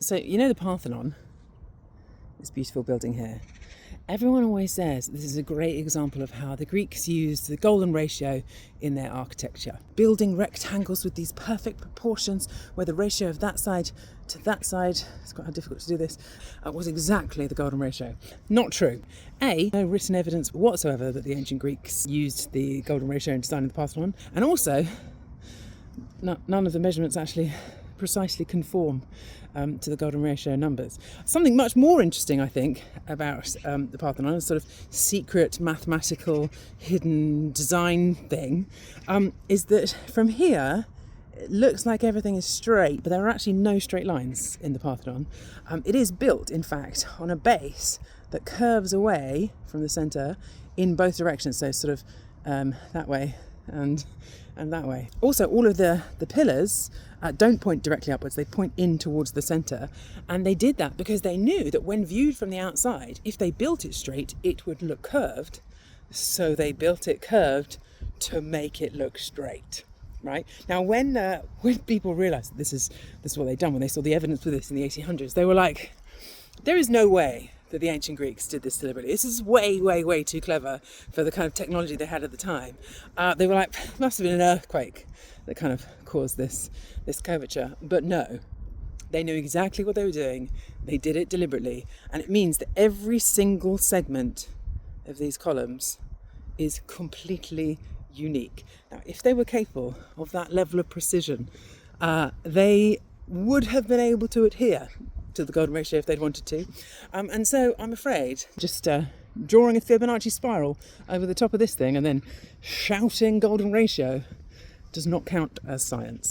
So, you know the Parthenon, this beautiful building here? Everyone always says this is a great example of how the Greeks used the golden ratio in their architecture. Building rectangles with these perfect proportions where the ratio of that side to that side, it's quite difficult to do this, was exactly the golden ratio. Not true. No written evidence whatsoever that the ancient Greeks used the golden ratio in designing the Parthenon, and also none of the measurements actually precisely conform to the golden ratio numbers. Something much more interesting, I think, about the Parthenon, a sort of secret mathematical hidden design thing, is that from here it looks like everything is straight, but there are actually no straight lines in the Parthenon. It is built, in fact, on a base that curves away from the centre in both directions, so sort of that way and that way. Also, all of the pillars don't point directly upwards, they point in towards the centre, and they did that because they knew that when viewed from the outside, if they built it straight, it would look curved, so they built it curved to make it look straight. Right? Now, when people realised that this is what they'd done, when they saw the evidence for this in the 1800s, they were like, there is no way that the ancient Greeks did this deliberately. This is way, way, way too clever for the kind of technology they had at the time. They were like, must have been an earthquake that kind of caused this curvature. But no, they knew exactly what they were doing. They did it deliberately. And it means that every single segment of these columns is completely unique. Now, if they were capable of that level of precision, they would have been able to adhere to the golden ratio if they'd wanted to. And so I'm afraid just drawing a Fibonacci spiral over the top of this thing and then shouting golden ratio does not count as science.